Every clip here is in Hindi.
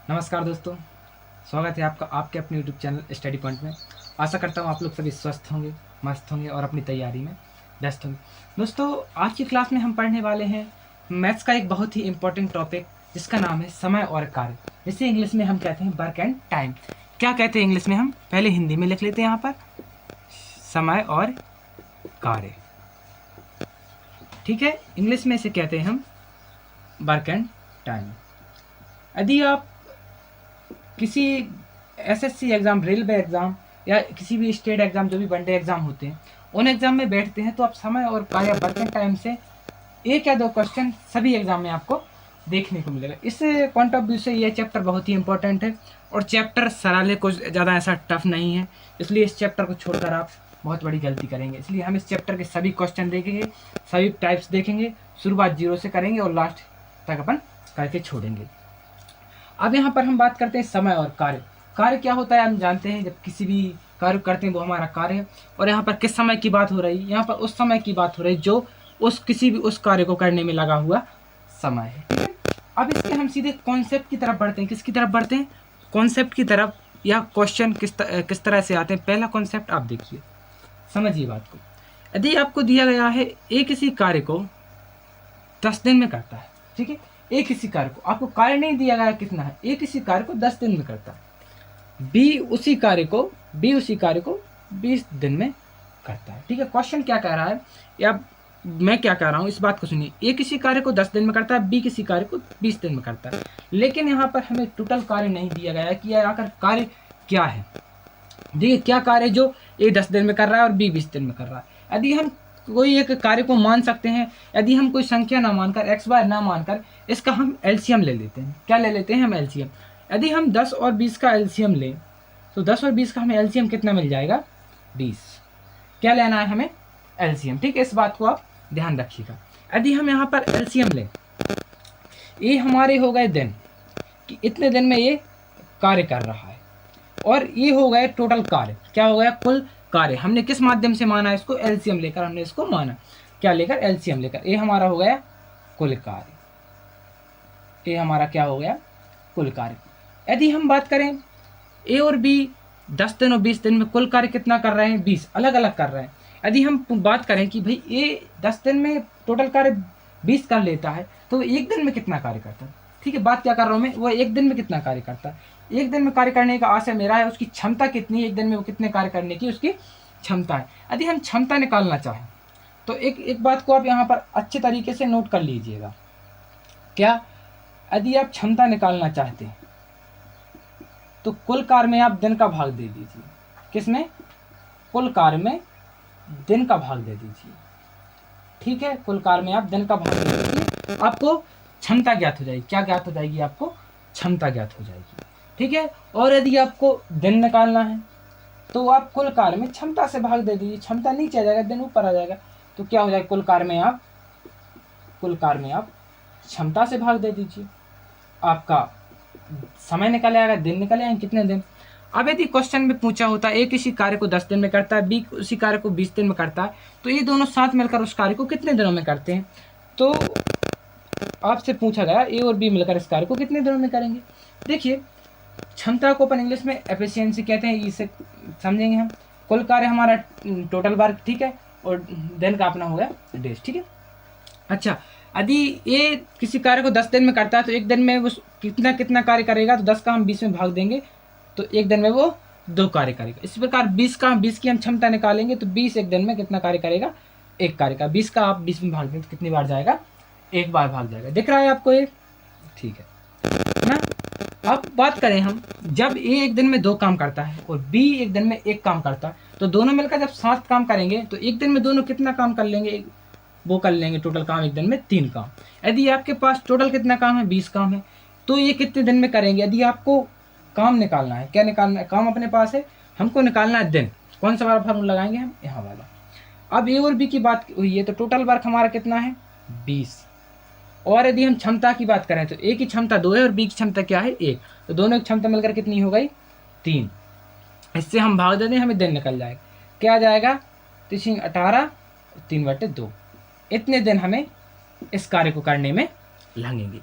नमस्कार दोस्तों, स्वागत है आपका आपके अपने यूट्यूब चैनल स्टडी पॉइंट में। आशा करता हूँ आप लोग सभी स्वस्थ होंगे, मस्त होंगे और अपनी तैयारी में व्यस्त होंगे। दोस्तों, आज की क्लास में हम पढ़ने वाले हैं मैथ्स का एक बहुत ही इम्पोर्टेंट टॉपिक जिसका नाम है समय और कार्य, जिसे इंग्लिश में हम कहते हैं वर्क एंड टाइम। क्या कहते हैं इंग्लिश में? हम पहले हिंदी में लिख लेते हैं यहाँ पर, समय और कार्य। ठीक है, इंग्लिश में इसे कहते हैं हम वर्क एंड टाइम। यदि आप किसी एसएससी एग्ज़ाम, रेलवे एग्ज़ाम या किसी भी स्टेट एग्ज़ाम, जो भी वनडे एग्ज़ाम होते हैं, उन एग्ज़ाम में बैठते हैं तो आप समय और कार्य वर्किंग टाइम से एक या दो क्वेश्चन सभी एग्ज़ाम में आपको देखने को मिलेगा। इस पॉइंट ऑफ व्यू से ये चैप्टर बहुत ही इंपॉर्टेंट है और चैप्टर सराहनीय कुछ ज़्यादा ऐसा टफ नहीं है, इसलिए इस चैप्टर को छोड़कर आप बहुत बड़ी गलती करेंगे। इसलिए हम इस चैप्टर के सभी क्वेश्चन देखेंगे, सभी टाइप्स देखेंगे, शुरुआत जीरो से करेंगे और लास्ट तक अपन करके छोड़ेंगे। अब यहाँ पर हम बात करते हैं समय और कार्य। कार्य क्या होता है हम जानते हैं, जब किसी भी कार्य करते हैं वो हमारा कार्य है। और यहाँ पर किस समय की बात हो रही है? यहाँ पर उस समय की बात हो रही है जो किसी भी उस कार्य को करने में लगा हुआ समय है। ठीक है, अब इसके हम सीधे कॉन्सेप्ट की तरफ बढ़ते हैं। किसकी तरफ बढ़ते हैं? कॉन्सेप्ट की तरफ। या क्वेश्चन किस तरह से आते हैं? पहला कॉन्सेप्ट आप देखिए, समझिए बात को। यदि आपको दिया गया है ए किसी कार्य को 10 दिन में करता है, ठीक है, ए किसी कार्य को, आपको कार्य नहीं दिया गया कितना है, ए किसी कार्य को 10 दिन में करता है, बी उसी कार्य को 20 दिन में करता है। ठीक है, क्वेश्चन क्या कह रहा है या मैं क्या कह रहा हूँ, इस बात को सुनिए। ए किसी कार्य को 10 दिन में करता है, बी किसी कार्य को 20 दिन में करता है, लेकिन यहाँ पर हमें टोटल कार्य नहीं दिया गया है कि आखिर कार्य क्या है। देखिए, क्या कार्य जो ए 10 दिन में कर रहा है और बी 20 दिन में कर रहा है। यदि हम कोई एक कार्य को मान सकते हैं, यदि हम कोई संख्या ना मानकर, एक्स वाई ना मानकर, इसका हम एलसीएम ले लेते हैं। क्या ले लेते हैं हम? एलसीएम। यदि हम 10 और 20 का एलसीएम लें तो 10 और 20 का हमें एलसीएम कितना मिल जाएगा? 20। क्या लेना है हमें? एलसीएम। ठीक है, इस बात को आप ध्यान रखिएगा। यदि हम यहाँ पर एलसीएम लें, ये हमारे हो गए दिन, कि इतने दिन में ये कार्य कर रहा है, और ये हो गए टोटल कार्य। क्या हो गया? कुल कार्य। हमने किस माध्यम से माना? इसको एलसीएम लेकर हमने इसको माना। क्या लेकर? एलसीएम लेकर। ये हमारा हो गया कुल कार्य। ये हमारा क्या हो गया? कुल कार्य। यदि हम बात करें ए और बी 10 दिन और 20 दिन में कुल कार्य कितना कर रहे हैं? 20, अलग अलग कर रहे हैं। यदि हम बात करें कि भाई ए 10 दिन में टोटल कार्य 20 कर लेता है, तो एक दिन में कितना कार्य करता है? ठीक है, बात क्या कर रहा हूँ मैं, वो एक दिन में कितना कार्य करता है। एक दिन में कार्य करने का आशय मेरा है, उसकी क्षमता कितनी है, एक दिन में वो कितने कार्य करने की उसकी क्षमता है। यदि हम क्षमता निकालना चाहें तो एक बात को आप यहाँ पर अच्छे तरीके से नोट कर लीजिएगा। क्या? यदि आप क्षमता निकालना चाहते हैं तो कुल कार्य में आप दिन का भाग दे दीजिए। किसमें? कुल कार्य में दिन का भाग दे दीजिए। ठीक है, कुल कार्य में आप दिन का भाग दे दीजिए, आपको क्षमता ज्ञात हो जाएगी। क्या ज्ञात हो जाएगी? आपको क्षमता ज्ञात हो जाएगी। ठीक है, और यदि आपको दिन निकालना है तो आप कुल कार्य में क्षमता से भाग दे दीजिए। क्षमता नीचे आ जाएगा, दिन ऊपर आ जाएगा, तो क्या हो जाएगा? कुल कार्य में आप क्षमता से भाग दे दीजिए, आपका समय निकल आएगा, दिन निकल आएंगे, कितने दिन। अब यदि क्वेश्चन में पूछा होता है ए किसी कार्य को 10 दिन में करता है, बी उसी कार्य को 20 दिन में करता है, तो ये दोनों साथ मिलकर उस कार्य को कितने दिनों में करते हैं? तो आपसे पूछा गया ए और बी मिलकर इस कार्य को कितने दिनों में करेंगे। देखिए, क्षमता को अपन इंग्लिश में एफिशिएंसी कहते हैं, इसे समझेंगे हम। कुल कार्य हमारा टोटल वर्क, ठीक है, और दिन का अपना हो गया डेज। ठीक है, अच्छा, यदि ये किसी कार्य को 10 दिन में करता है तो एक दिन में वो कितना कार्य करेगा? तो 10 का हम 20 में भाग देंगे तो एक दिन में वो 2 कार्य करेगा। इसी प्रकार 20 की हम क्षमता निकालेंगे तो 20 एक दिन में कितना कार्य करेगा? एक कार्य का। 20 का आप 20 में भाग देंगे तो कितनी बार जाएगा? एक बार भाग जाएगा। दिख रहा है आपको ये? ठीक है ना। अब बात करें हम, जब ए एक दिन में 2 काम करता है और बी एक दिन में 1 काम करता है, तो दोनों मिलकर जब 7 काम करेंगे तो एक दिन में दोनों कितना काम कर लेंगे? वो कर लेंगे टोटल काम एक दिन में 3 काम। यदि आपके पास टोटल कितना काम है? 20 काम है, तो ये कितने दिन में करेंगे? यदि आपको काम निकालना है, क्या निकालना है? काम अपने पास है, हमको निकालना है दिन। कौन सा वाला फार्मूला लगाएंगे हम? यहाँ वाला। अब ए और बी की बात हुई है तो टोटल वर्क हमारा कितना है? 20। और यदि हम क्षमता की बात करें तो ए की क्षमता 2 है और बी की क्षमता क्या है? 1, तो दोनों की क्षमता मिलकर कितनी हो गई? 3। इससे हम भाग दे दें, हमें दिन निकल जाएगा। क्या आ जाएगा? 18 3/2। इतने दिन हमें इस कार्य को करने में लगेंगे।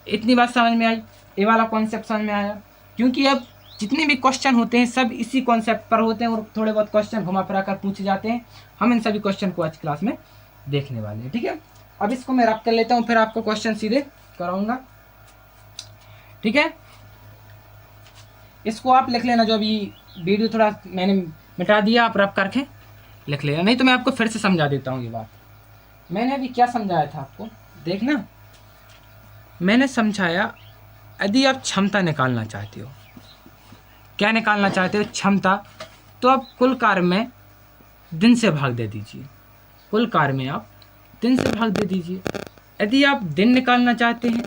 इतनी बात समझ में आई। ये वाला कॉन्सेप्ट समझ में आया? क्योंकि अब जितने भी क्वेश्चन होते हैं सब इसी कॉन्सेप्ट पर होते हैं और थोड़े बहुत क्वेश्चन घुमा फिरा कर पूछे जाते हैं। हम इन सभी क्वेश्चन को आज क्लास में देखने वाले हैं, ठीक है। अब इसको मैं रब कर लेता हूँ, फिर आपको क्वेश्चन सीधे कराऊंगा, ठीक है। इसको आप लिख लेना, जो अभी वीडियो थोड़ा मैंने मिटा दिया, आप रब करके लिख लेना, नहीं तो मैं आपको फिर से समझा देता हूँ। ये बात मैंने अभी क्या समझाया था आपको, देखना। मैंने समझाया, यदि आप क्षमता निकालना चाहते हो, क्या निकालना चाहते हो, क्षमता, तो आप कुल कार्य में दिन से भाग दे दीजिए। कुल कार्य में आप दिन से भाग दे दीजिए। यदि आप दिन निकालना चाहते हैं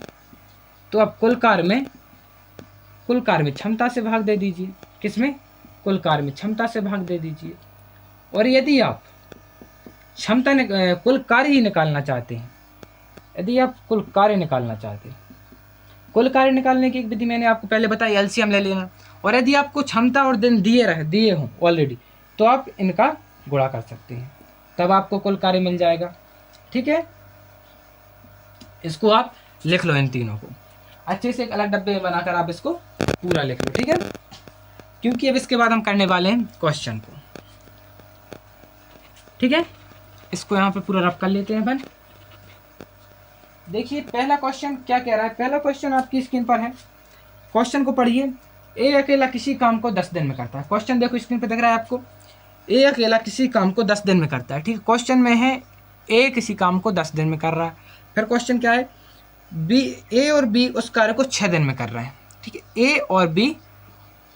तो आप कुल कार्य में क्षमता से भाग दे दीजिए। किसमें? कुल कार्य में क्षमता से भाग दे दीजिए। और यदि आप कुल कार्य ही निकालना चाहते हैं, यदि आप कुल कार्य निकालना चाहते हैं, कुल कार्य निकालने की एक विधि मैंने आपको पहले बताई, एलसीएम ले लेना। और यदि आपको क्षमता और दिन दिए हों ऑलरेडी, तो आप इनका गुणा कर सकते हैं, तब आपको कुल कार्य मिल जाएगा, ठीक है। इसको आप लिख लो, इन तीनों को अच्छे से एक अलग डब्बे में बनाकर आप इसको पूरा लिख लो, ठीक है। क्योंकि अब इसके बाद हम करने वाले हैं क्वेश्चन को, ठीक है। इसको यहाँ पे पूरा रब कर लेते हैं अपन। देखिए पहला क्वेश्चन क्या कह रहा है। पहला क्वेश्चन आपकी स्क्रीन पर है, क्वेश्चन को पढ़िए। ए अकेला किसी काम को 10 दिन में करता है। क्वेश्चन देखो स्क्रीन पर दिख रहा है आपको, ए अकेला किसी काम को 10 दिन में करता है, ठीक है। क्वेश्चन में है ए किसी काम को 10 दिन में कर रहा है। फिर क्वेश्चन क्या है, ए और बी उस कार्य को 6 दिन में कर रहे हैं, ठीक है। ए और बी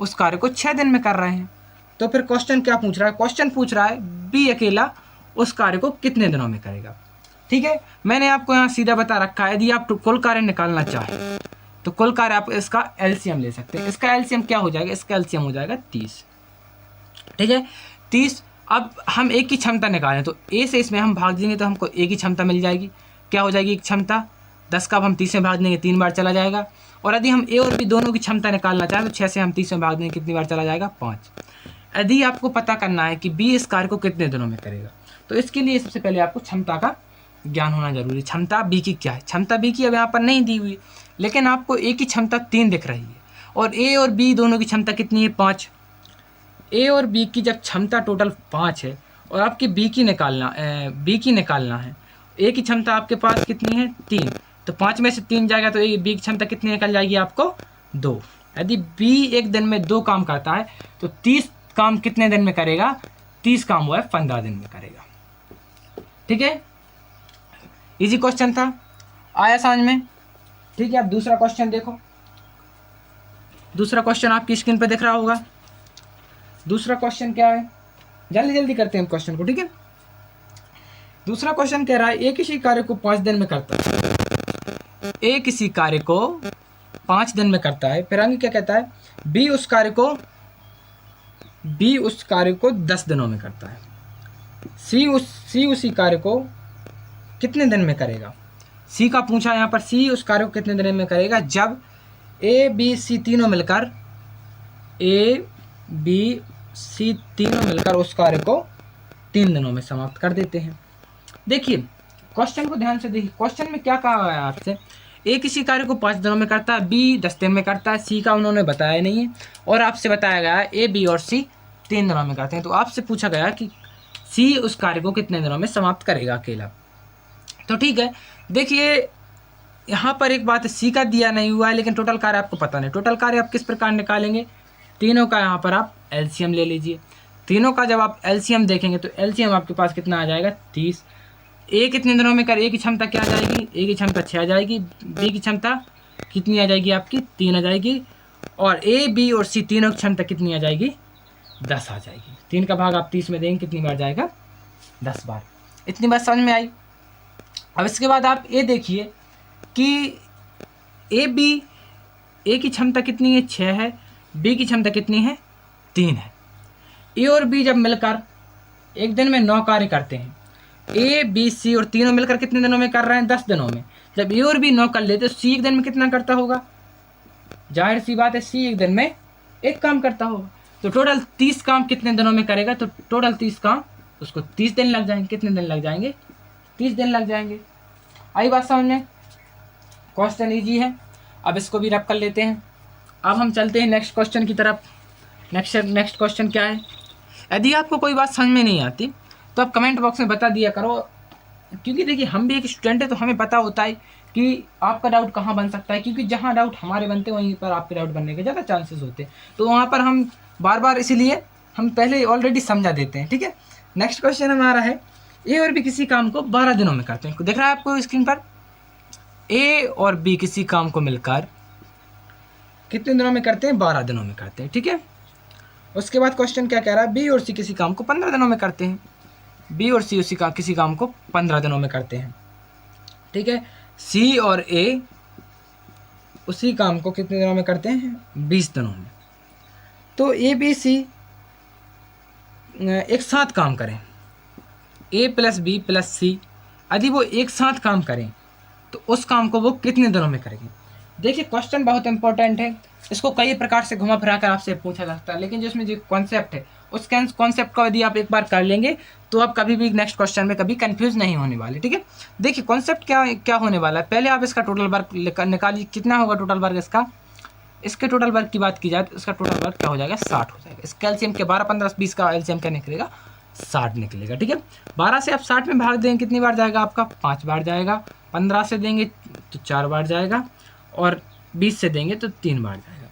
उस कार्य को 6 दिन में कर रहे हैं। तो फिर क्वेश्चन क्या पूछ रहा है, क्वेश्चन पूछ रहा है बी अकेला उस कार्य को कितने दिनों में करेगा, ठीक है। मैंने आपको यहाँ सीधा बता रखा है, यदि आप कुल कार्य निकालना चाहें तो कुल कार्य आप इसका एलसीएम ले सकते हैं। इसका एलसीएम क्या हो जाएगा, इसका एलसीएम हो जाएगा 30, ठीक है, 30। अब हम एक की क्षमता निकालें तो ए से इसमें हम भाग देंगे तो हमको ए की क्षमता मिल जाएगी। क्या हो जाएगी क्षमता, 10 का अब हम 30 में भाग देंगे, 3 बार चला जाएगा। और यदि हम ए और बी दोनों की क्षमता निकालना चाहें तो 6 से हम 30 में भाग देंगे, कितनी बार चला जाएगा, 5। यदि आपको पता करना है कि बी इस कार्य को कितने दिनों में करेगा, तो इसके लिए सबसे पहले आपको क्षमता का ज्ञान होना जरूरी है। क्षमता बी की क्या है, क्षमता बी की अब यहाँ पर नहीं दी हुई, लेकिन आपको ए की क्षमता 3 दिख रही है और ए और बी दोनों की क्षमता कितनी है, 5। ए और बी की जब क्षमता टोटल 5 है और आपकी बी की निकालना है, ए की क्षमता आपके पास कितनी है, 3, तो 5 में से 3 जाएगा तो बी की क्षमता कितनी निकल जाएगी आपको, 2। यदि बी एक दिन में 2 काम करता है तो 30 काम कितने दिन में करेगा, 30 काम वो है 15 दिन में करेगा, ठीक है। इजी क्वेश्चन था, आया समझ में, ठीक है। अब दूसरा क्वेश्चन देखो, दूसरा क्वेश्चन आपकी स्क्रीन पे दिख रहा होगा। दूसरा क्वेश्चन क्या है, जल्दी जल्दी करते हैं क्वेश्चन को, ठीक है। दूसरा क्वेश्चन कह रहा है ए किसी कार्य को 5 दिन में करता है। ए किसी कार्य को 5 दिन में करता है। फिर आगे क्या कहता है, बी उस कार्य को 10 दिनों में करता है। सी उसी कार्य को कितने दिन में करेगा। सी का पूछा यहाँ पर, सी उस कार्य को कितने दिन में करेगा, जब ए बी सी तीनों मिलकर उस कार्य को 3 दिनों में समाप्त कर देते हैं। देखिए क्वेश्चन को ध्यान से देखिए, क्वेश्चन में क्या कहा है आपसे, ए किसी कार्य को 5 दिनों में करता है, बी 10 दिन में करता है, सी का उन्होंने बताया नहीं है और आपसे बताया गया है ए बी और सी 3 दिनों में करते हैं। तो आपसे पूछा गया कि सी उस कार्य को कितने दिनों में समाप्त करेगा अकेला। तो ठीक है, देखिए यहाँ पर एक बात है, सी का दिया नहीं हुआ है लेकिन टोटल कार्य आपको पता नहीं। टोटल कार्य आप किस प्रकार निकालेंगे, तीनों का यहाँ पर आप एलसीएम ले लीजिए। तीनों का जब आप एलसीएम देखेंगे तो एलसीएम आपके पास कितना आ जाएगा, 30। ए कितने दिनों में कर, ए की क्षमता क्या आ जाएगी, ए की क्षमता 6 आ जाएगी, बी की क्षमता कितनी आ जाएगी आपकी, 3 आ जाएगी, और ए बी और सी तीनों की क्षमता कितनी आ जाएगी, 10 आ जाएगी। 3 का भाग आप 30 में देंगे, कितनी बार जाएगा, 10 बार। इतनी बात समझ में आई। अब इसके बाद आप ये देखिए कि ए की क्षमता कितनी है, 6 है, बी की क्षमता कितनी है, 3 है। ए और बी जब मिलकर एक दिन में 9 कार्य करते हैं, ए बी सी और तीनों मिलकर कितने दिनों में कर रहे हैं, 10 दिनों में। जब ए और बी 9 कर लेते तो सी एक दिन में कितना करता होगा, जाहिर सी बात है सी एक दिन में 1 काम करता होगा। तो टोटल 30 काम कितने दिनों में करेगा, तो टोटल 30 काम उसको 30 दिन लग जाएंगे। कितने दिन लग जाएंगे, 30 दिन लग जाएंगे। आई बात समझ में, क्वेश्चन ईजी है। अब इसको भी रब कर लेते हैं। अब हम चलते हैं नेक्स्ट क्वेश्चन की तरफ। नेक्स्ट क्वेश्चन क्या है? यदि आपको कोई बात समझ में नहीं आती तो आप कमेंट बॉक्स में बता दिया करो, क्योंकि देखिए हम भी एक स्टूडेंट है तो हमें पता होता है कि आपका डाउट कहाँ बन सकता है, क्योंकि जहाँ डाउट हमारे बनते हैं वहीं पर आपके डाउट बनने के ज़्यादा चांसेस होते हैं। तो वहाँ पर हम बार बार इसीलिए हम पहले ऑलरेडी समझा देते हैं, ठीक है। नेक्स्ट क्वेश्चन हमारा है, ए और बी किसी काम को 12 दिनों में करते हैं। देख रहा है आपको स्क्रीन पर, ए और बी किसी काम को मिलकर कितने दिनों में करते हैं? 12 दिनों में करते हैं, ठीक है। उसके बाद क्वेश्चन क्या कह रहा है? बी और सी किसी काम को 15 दिनों में करते हैं। बी और सी किसी काम को 15 दिनों में करते हैं, ठीक है। सी और ए उसी काम को कितने दिनों में करते हैं? 20 दिनों में। तो ए बी सी एक साथ काम करें, ए प्लस बी प्लस सी, यदि वो एक साथ काम करें तो उस काम को वो कितने दिनों में करेंगे? देखिए क्वेश्चन बहुत इंपॉर्टेंट है, इसको कई प्रकार से घुमा फिरा कर आपसे पूछा जा सकता है, लेकिन जो इसमें जो कॉन्सेप्ट है उस कॉन्सेप्ट को यदि आप एक बार कर लेंगे तो आप कभी भी नेक्स्ट क्वेश्चन में कभी कंफ्यूज नहीं होने वाले, ठीक है। देखिए कॉन्सेप्ट क्या होने वाला है, पहले आप इसका टोटल वर्क निकालिए, कितना होगा टोटल वर्क इसका। इसके टोटल वर्क की बात की जाए तो इसका टोटल वर्क क्या हो जाएगा? 60 हो जाएगा। इसका एलसीएम के 12 15 20 का एलसीएम क्या निकलेगा? 60 निकलेगा, ठीक है। 12 से आप 60 में भाग देंगे कितनी बार जाएगा आपका? 5 बार जाएगा। 15 से देंगे तो 4 बार जाएगा, और 20 से देंगे तो 3 बार जाएगा।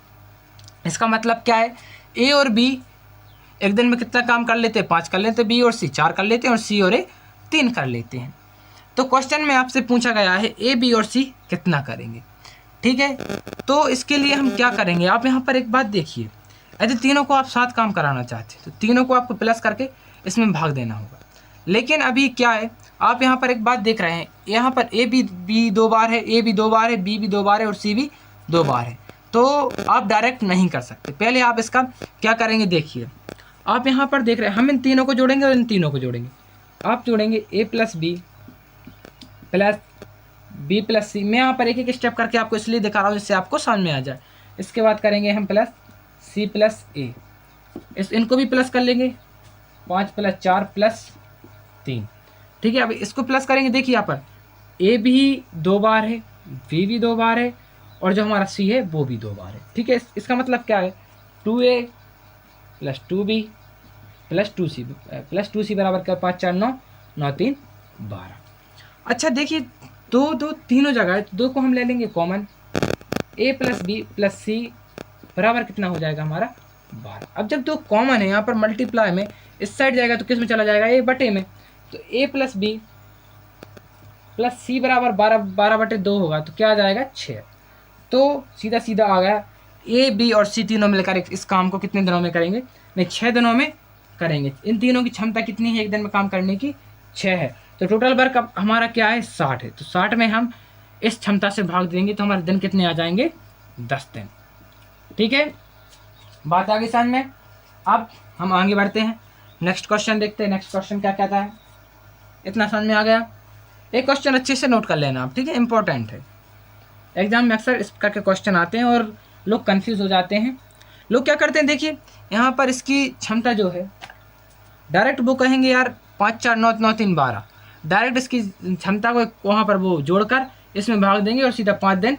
इसका मतलब क्या है? ए और बी एक दिन में कितना काम कर लेते हैं? 5 कर लेते हैं। बी और सी 4 कर लेते हैं, और सी और ए 3 कर लेते हैं। तो क्वेश्चन में आपसे पूछा गया है ए बी और सी कितना करेंगे, ठीक है। तो इसके लिए हम क्या करेंगे? आप यहाँ पर एक बात देखिए, यदि तीनों को आप साथ काम कराना चाहते हैं तो तीनों को आपको प्लस करके इसमें भाग देना होगा। लेकिन अभी क्या है, आप यहाँ पर एक बात देख रहे हैं, यहाँ पर ए बी 2 बार है, ए भी 2 बार है, बी भी 2 बार है, और सी भी 2 बार है। तो आप डायरेक्ट नहीं कर सकते, पहले आप इसका क्या करेंगे देखिए। आप यहाँ पर देख रहे हैं, हम इन तीनों को जोड़ेंगे और इन तीनों को जोड़ेंगे। आप जोड़ेंगे A plus B plus B plus C. मैं यहाँ पर एक एक स्टेप करके आपको इसलिए दिखा रहा हूँ जिससे आपको समझ में आ जाए। इसके बाद करेंगे हम प्लस सी प्लस ए, इनको भी प्लस कर लेंगे, 5 प्लस 4 प्लस 3, ठीक है। अब इसको प्लस करेंगे, देखिए यहाँ पर ए भी 2 बार है, बी भी 2 बार है, और जो हमारा सी है वो भी 2 बार है, ठीक है। इसका मतलब क्या है? 2a plus 2b plus 2c बराबर क्या? 5 4 9 9 3 12। अच्छा देखिए, दो तीनों जगह है, 2 को हम ले लेंगे common, a plus B plus C बराबर कितना हो जाएगा हमारा? 12। अब जब 2 कॉमन है यहाँ पर मल्टीप्लाई में इस साइड जाएगा तो किस में चला जाएगा? a बटे में। तो a plus B plus C बराबर 12 बटे 2 होगा, तो क्या आ जाएगा? 6। तो सीधा सीधा आ गया, ए बी और सी तीनों मिलकर इस काम को कितने दिनों में करेंगे? नहीं, 6 दिनों में करेंगे। इन तीनों की क्षमता कितनी है एक दिन में काम करने की? 6 है। तो टोटल वर्क अब हमारा क्या है? 60 है। तो 60 में हम इस क्षमता से भाग देंगे तो हमारे दिन कितने आ जाएंगे? 10 दिन, ठीक है। बात आगे समझ में। अब हम आगे बढ़ते हैं, नेक्स्ट क्वेश्चन देखते हैं। नेक्स्ट क्वेश्चन क्या कहता है? इतना समझ में आ गया? एक क्वेश्चन अच्छे से नोट कर लेना आप, ठीक है, इंपॉर्टेंट है। एग्जाम में अक्सर इस प्रकार के क्वेश्चन आते हैं और लोग कंफ्यूज हो जाते हैं। लोग क्या करते हैं, देखिए यहाँ पर इसकी क्षमता जो है डायरेक्ट वो कहेंगे यार 5 4 9 9 3 12, डायरेक्ट इसकी क्षमता को वहाँ पर वो जोड़कर इसमें भाग देंगे और सीधा 5 दिन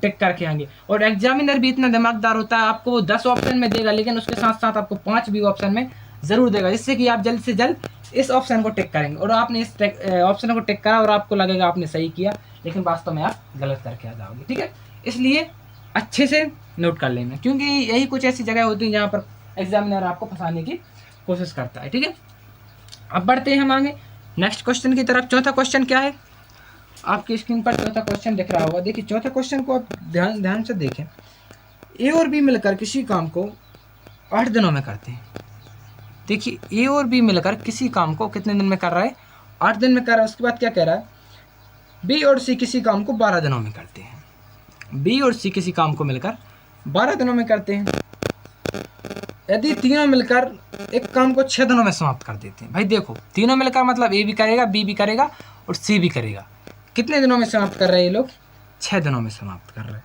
टिक करके आएंगे। और एग्जामिनर भी इतना दिमागदार होता है, आपको वो 10 ऑप्शन में देगा, लेकिन उसके साथ साथ आपको 5 भी ऑप्शन में ज़रूर देगा, जिससे कि आप जल्द से जल्द इस ऑप्शन को टिक करेंगे। और आपने इस ऑप्शन को टिक करा और आपको लगेगा आपने सही किया, लेकिन वास्तव में आप गलत करके आ जाओगे, ठीक है। इसलिए अच्छे से नोट कर लेना, क्योंकि यही कुछ ऐसी जगह होती है जहाँ पर एग्जामिनर आपको फंसाने की कोशिश करता है, ठीक है। अब बढ़ते हैं हम आगे नेक्स्ट क्वेश्चन की तरफ। चौथा क्वेश्चन क्या है? आपकी स्क्रीन पर चौथा क्वेश्चन दिख रहा होगा। देखिए चौथे क्वेश्चन को आप ध्यान से देखें। ए और बी मिलकर किसी काम को 8 दिनों में करते हैं। देखिए ए और बी मिलकर किसी काम को कितने दिन में कर रहा है? 8 दिन में कर रहा है। उसके बाद क्या कह रहा है? बी और सी किसी काम को 12 दिनों में करते हैं। बी और सी किसी काम को मिलकर 12 दिनों में करते हैं। यदि तीनों मिलकर एक काम को 6 दिनों में समाप्त कर देते हैं। भाई देखो, तीनों मिलकर मतलब ए भी करेगा, बी भी करेगा और सी भी करेगा। कितने दिनों में समाप्त कर रहे हैं ये लोग? 6 दिनों में समाप्त कर रहे हैं,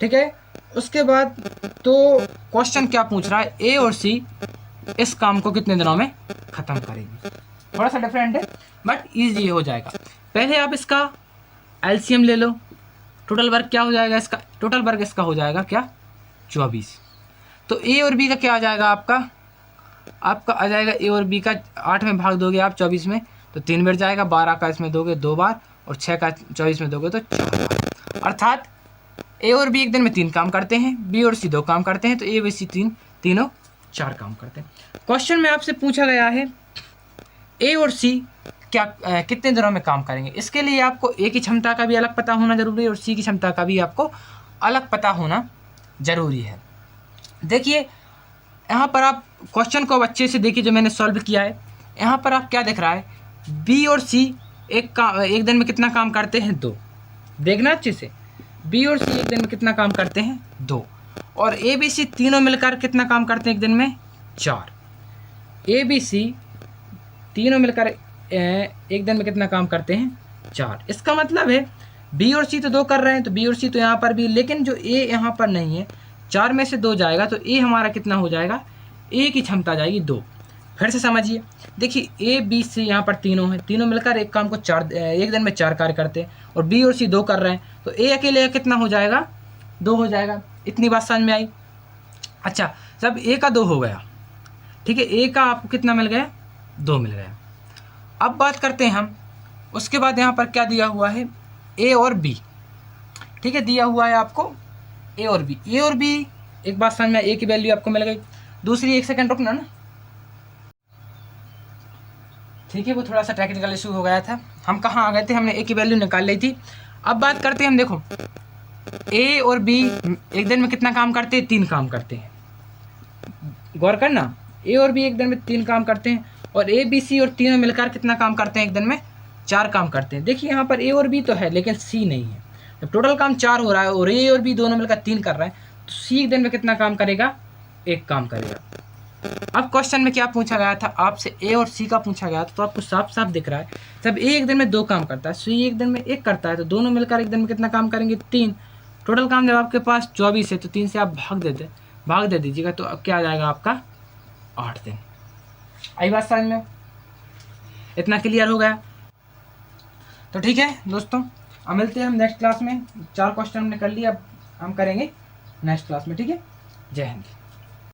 ठीक है। उसके बाद तो क्वेश्चन क्या पूछ रहा है? ए और सी इस काम को कितने दिनों में खत्म करेंगे। थोड़ा सा डिफरेंट है बट ईजी हो जाएगा। पहले आप इसका एलसीएम ले लो, टोटल वर्क क्या हो जाएगा इसका, टोटल वर्क इसका हो जाएगा क्या 24। तो ए और बी का क्या आ जाएगा आपका आ जाएगा ए और बी का 8 में भाग दोगे आप 24 में तो 3 बार जाएगा, 12 का इसमें दोगे 2 बार और 6 का 24 में दोगे तो 4 बार। अर्थात ए और बी एक दिन में 3 काम करते हैं, बी और सी 2 काम करते हैं, तो ए बी सी तीनों 4 काम करते हैं। क्वेश्चन में आपसे पूछा गया है ए और सी क्या कितने दिनों में काम करेंगे। इसके लिए आपको ए की क्षमता का भी अलग पता होना जरूरी है और सी की क्षमता का भी आपको अलग पता होना जरूरी है। देखिए यहाँ पर आप क्वेश्चन को अच्छे से देखिए जो मैंने सॉल्व किया है। यहाँ पर आप क्या दिख रहा है, बी और सी एक दिन में कितना काम करते हैं 2। देखना अच्छे से, बी और सी एक दिन में कितना काम करते हैं 2, और ए बी सी तीनों मिलकर कितना काम करते हैं एक दिन में 4। ए बी सी तीनों मिलकर एक दिन में कितना काम करते हैं 4। इसका मतलब है बी और सी तो 2 कर रहे हैं, तो बी और सी तो यहाँ पर भी, लेकिन जो ए यहाँ पर नहीं है, 4 में से 2 जाएगा तो ए हमारा कितना हो जाएगा, ए की क्षमता जाएगी 2। फिर से समझिए, देखिए ए बी सी यहाँ पर तीनों हैं, तीनों मिलकर एक काम को एक दिन में 4 कार्य करते हैं, और बी और सी 2 कर रहे हैं, तो ए अकेले कितना हो जाएगा 2 हो जाएगा। इतनी बात समझ में आई। अच्छा, जब ए का 2 हो गया, ठीक है, ए का आपको कितना मिल गया 2 मिल गया। अब बात करते हैं हम, उसके बाद यहाँ पर क्या दिया हुआ है ए और बी, ठीक है, दिया हुआ है आपको ए और बी। ए और बी एक बात समझ में, ए की वैल्यू आपको मिल गई। दूसरी, एक सेकंड रुकना ना, ठीक है, वो थोड़ा सा टेक्निकल इशू हो गया था। हम कहाँ आ गए थे, हमने ए की वैल्यू निकाल ली थी। अब बात करते हैं हम, देखो ए और बी एक दिन में कितना काम करते हैं 3 काम करते हैं। गौर करना, ए और बी एक दिन में 3 काम करते हैं, और ए बी सी और तीनों मिलकर कितना काम करते हैं एक दिन में 4 काम करते हैं। देखिए यहाँ पर ए और बी तो है लेकिन सी नहीं है, जब टोटल काम 4 हो रहा है और ए और बी दोनों मिलकर 3 कर रहा है, तो सी एक दिन में कितना काम करेगा 1 काम करेगा। अब क्वेश्चन में क्या पूछा गया था आपसे, ए और सी का पूछा गया था, तो आपको साफ साफ दिख रहा है जब ए एक दिन में 2 काम करता है, सी एक दिन में 1 करता है, तो दोनों मिलकर एक दिन में कितना काम करेंगे 3। टोटल काम जब आपके पास 24 है तो 3 से आप भाग दे दीजिएगा, तो अब क्या आ जाएगा आपका 8 दिन। आई बात समझ में, इतना क्लियर हो गया। तो ठीक है दोस्तों, अब मिलते हैं हम नेक्स्ट क्लास में। 4 क्वेश्चन हमने कर लिया, अब हम करेंगे नेक्स्ट क्लास में, ठीक है। जय हिंद।